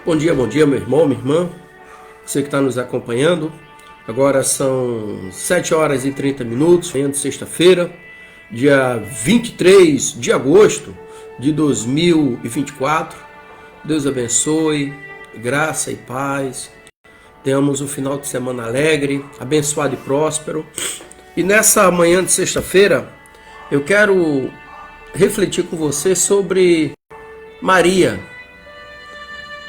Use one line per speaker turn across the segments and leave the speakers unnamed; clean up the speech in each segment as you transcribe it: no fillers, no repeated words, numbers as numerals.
Bom dia, meu irmão, minha irmã, você que está nos acompanhando. Agora são 7 horas e 30 minutos, manhã de sexta-feira, dia 23 de agosto de 2024. Deus abençoe, graça e paz. Tenhamos um final de semana alegre, abençoado e próspero. E nessa manhã de sexta-feira, eu quero refletir com você sobre Maria.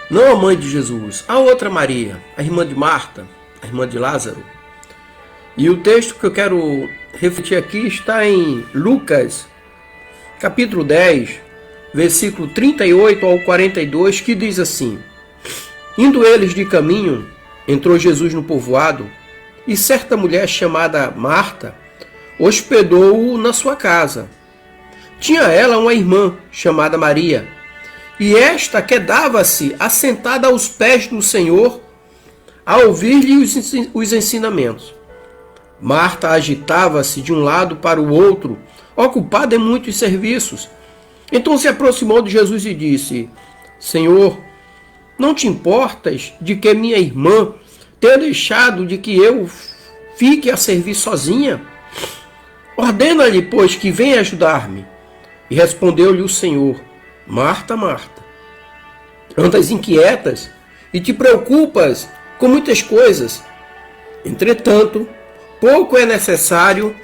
Não a mãe de Jesus, a outra Maria, a irmã de Marta, a irmã de Lázaro. E o texto que eu quero refletir aqui está em Lucas, capítulo 10, versículo 38 ao 42, que diz assim: Indo eles de caminho, entrou Jesus no povoado, e certa mulher chamada Marta hospedou-o na sua casa. Tinha ela uma irmã chamada Maria, e esta quedava-se assentada aos pés do Senhor, a ouvir-lhe os ensinamentos. Marta agitava-se de um lado para o outro, ocupada em muitos serviços. Então se aproximou de Jesus e disse: Senhor, não te importas de que minha irmã tenha deixado de que eu fique a servir sozinha? Ordena-lhe, pois, que venha ajudar-me. E respondeu-lhe o Senhor: Marta, Marta, andas inquietas e te preocupas com muitas coisas. Entretanto, pouco é necessário,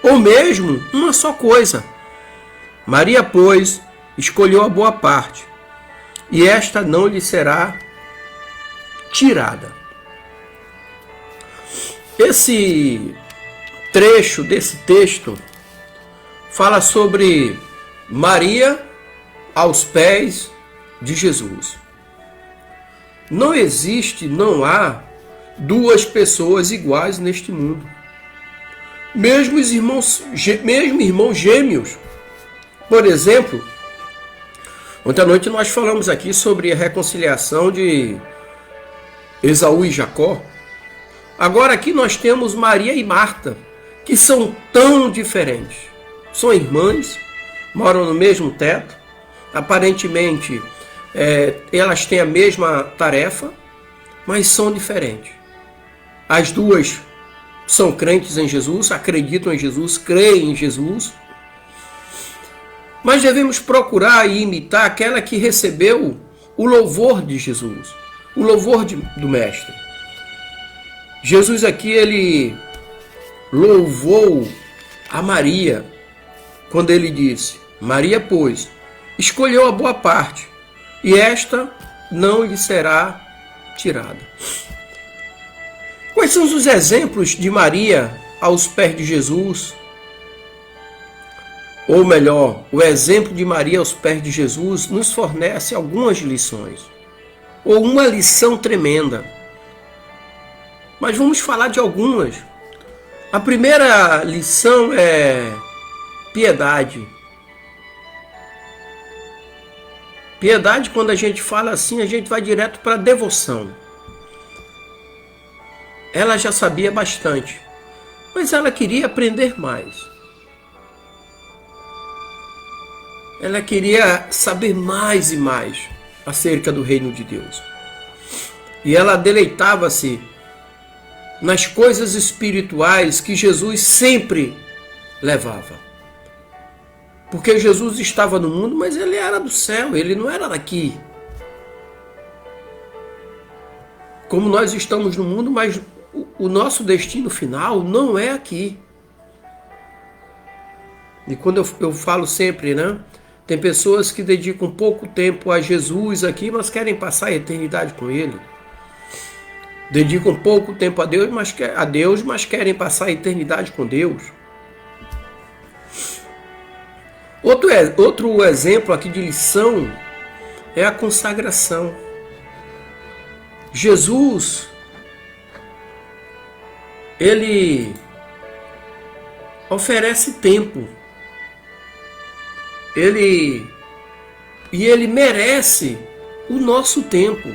ou mesmo uma só coisa. Maria, pois, escolheu a boa parte, e esta não lhe será tirada. Esse trecho desse texto fala sobre Maria aos pés de Jesus. Não existe, não há duas pessoas iguais neste mundo. Mesmo irmãos gêmeos. Por exemplo, ontem à noite nós falamos aqui sobre a reconciliação de Esaú e Jacó. Agora aqui nós temos Maria e Marta, que são tão diferentes. São irmãs, moram no mesmo teto. Aparentemente, elas têm a mesma tarefa, mas são diferentes. As duas são crentes em Jesus, acreditam em Jesus, creem em Jesus. Mas devemos procurar e imitar aquela que recebeu o louvor de Jesus, o louvor do Mestre. Jesus aqui, ele louvou a Maria quando ele disse: Maria, pois, escolheu a boa parte, e esta não lhe será tirada. Quais são os exemplos de Maria aos pés de Jesus? Ou melhor, o exemplo de Maria aos pés de Jesus nos fornece algumas lições, ou uma lição tremenda. Mas vamos falar de algumas. A primeira lição é piedade. Piedade, quando a gente fala assim, a gente vai direto para a devoção. Ela já sabia bastante, mas ela queria aprender mais. Ela queria saber mais e mais acerca do reino de Deus. E ela deleitava-se nas coisas espirituais que Jesus sempre levava. Porque Jesus estava no mundo, mas ele era do céu, ele não era daqui. Como nós estamos no mundo, mas o nosso destino final não é aqui. E quando eu falo sempre, né? Tem pessoas que dedicam pouco tempo a Jesus aqui, mas querem passar a eternidade com ele. Dedicam pouco tempo a Deus, mas querem passar a eternidade com Deus. Outro exemplo aqui de lição é a consagração. Jesus, ele oferece tempo. Ele merece o nosso tempo,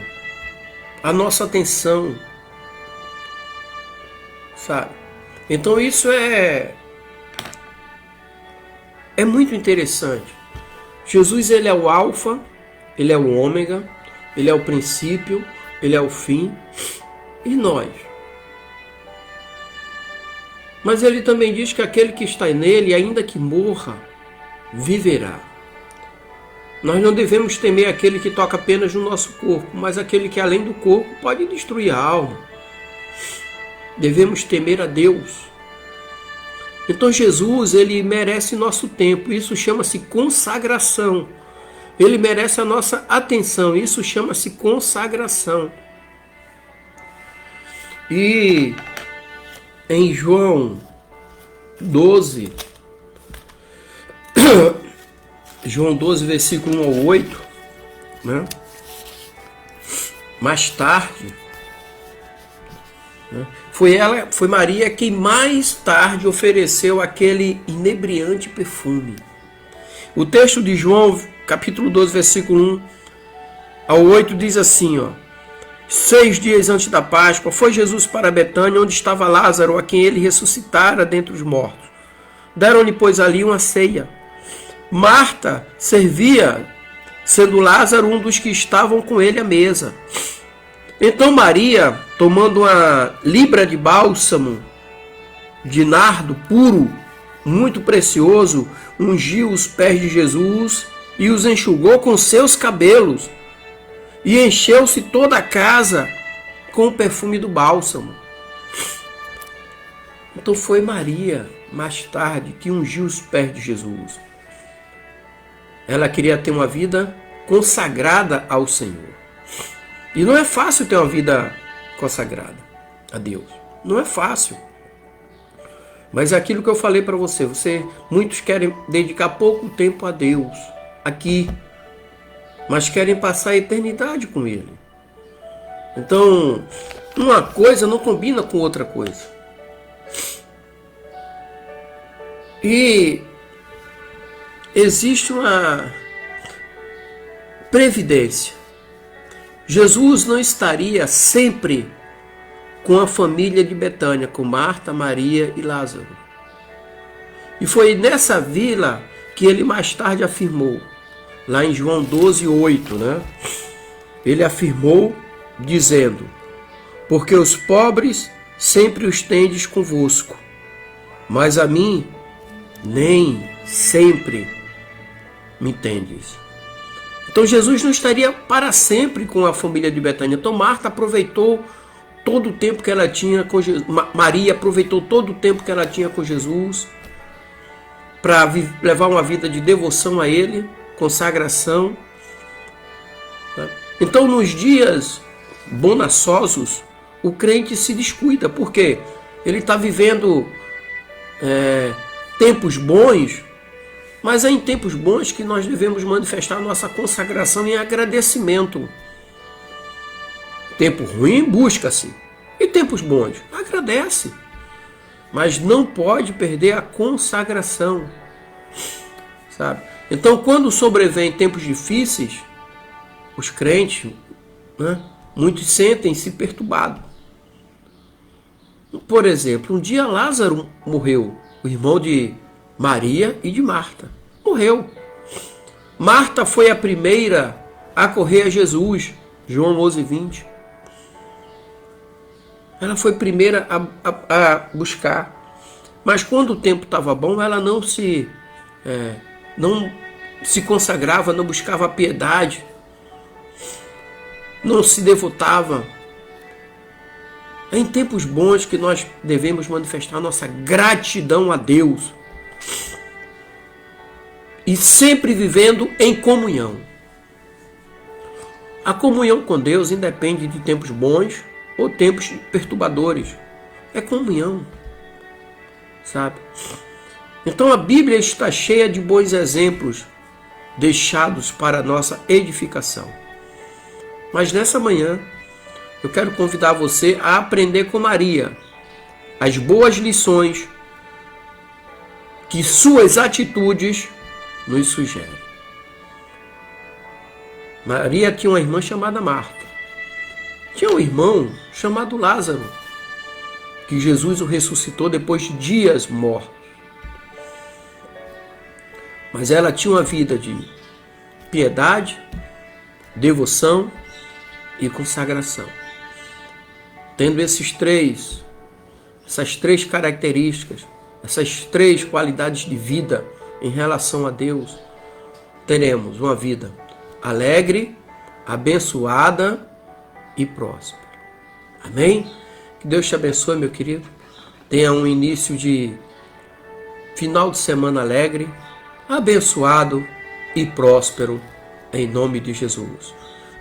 a nossa atenção, sabe? Então isso é muito interessante. Jesus, ele é o alfa, ele é o ômega, Ele é o princípio, Ele é o fim. E nós? Mas Ele também diz que aquele que está nele, ainda que morra, viverá. Nós não devemos temer aquele que toca apenas no nosso corpo, mas aquele que além do corpo pode destruir a alma. Devemos temer a Deus. Então Jesus, ele merece nosso tempo, isso chama-se consagração. Ele merece a nossa atenção, isso chama-se consagração. E em João 12, versículo 1 ao 8, né? Mais tarde, né? Foi Maria quem mais tarde ofereceu aquele inebriante perfume. O texto de João, capítulo 12, versículo 1 ao 8, diz assim, ó: 6 dias antes da Páscoa, foi Jesus para Betânia, onde estava Lázaro, a quem ele ressuscitara dentre os mortos. Deram-lhe, pois, ali uma ceia. Marta servia, sendo Lázaro um dos que estavam com ele à mesa. Então Maria, tomando uma libra de bálsamo de nardo puro, muito precioso, ungiu os pés de Jesus e os enxugou com seus cabelos, e encheu-se toda a casa com o perfume do bálsamo. Então foi Maria, mais tarde, que ungiu os pés de Jesus. Ela queria ter uma vida consagrada ao Senhor. E não é fácil ter uma vida consagrada a Deus. Não é fácil. Mas é aquilo que eu falei para você. Muitos querem dedicar pouco tempo a Deus aqui, mas querem passar a eternidade com Ele. Então, uma coisa não combina com outra coisa. E existe uma previdência. Jesus não estaria sempre com a família de Betânia, com Marta, Maria e Lázaro. E foi nessa vila que ele mais tarde afirmou, lá em João 12, 8, né? Ele afirmou dizendo: porque os pobres sempre os tendes convosco, mas a mim nem sempre me tendes. Então Jesus não estaria para sempre com a família de Betânia. Então Marta aproveitou todo o tempo que ela tinha com Jesus. Maria aproveitou todo o tempo que ela tinha com Jesus para levar uma vida de devoção a Ele, consagração. Então nos dias bonaçosos, o crente se descuida, porque ele está vivendo tempos bons. Mas é em tempos bons que nós devemos manifestar nossa consagração em agradecimento. Tempo ruim, busca-se. E tempos bons, agradece. Mas não pode perder a consagração. Sabe? Então, quando sobrevém tempos difíceis, os crentes, né, muitos sentem-se perturbados. Por exemplo, um dia Lázaro morreu, o irmão de Maria e de Marta. Morreu. Marta foi a primeira a correr a Jesus. João 11, 20. Ela foi a primeira a buscar. Mas quando o tempo estava bom, ela não se consagrava, não buscava a piedade, não se devotava. É em tempos bons que nós devemos manifestar nossa gratidão a Deus. E sempre vivendo em comunhão. A comunhão com Deus independe de tempos bons ou tempos perturbadores. É comunhão. Sabe? Então a Bíblia está cheia de bons exemplos deixados para a nossa edificação. Mas nessa manhã, eu quero convidar você a aprender com Maria as boas lições que suas atitudes nos sugerem. Maria tinha uma irmã chamada Marta. Tinha um irmão chamado Lázaro, que Jesus o ressuscitou depois de dias mortos. Mas ela tinha uma vida de piedade, devoção e consagração. Tendo essas três características, essas três qualidades de vida em relação a Deus, teremos uma vida alegre, abençoada e próspera. Amém? Que Deus te abençoe, meu querido. Tenha um início de final de semana alegre, abençoado e próspero, em nome de Jesus.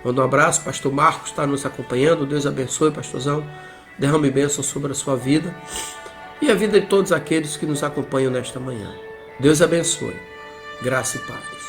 Manda um abraço, pastor Marcos está nos acompanhando. Deus abençoe, pastorzão. Derrame bênção sobre a sua vida e a vida de todos aqueles que nos acompanham nesta manhã. Deus abençoe. Graça e paz.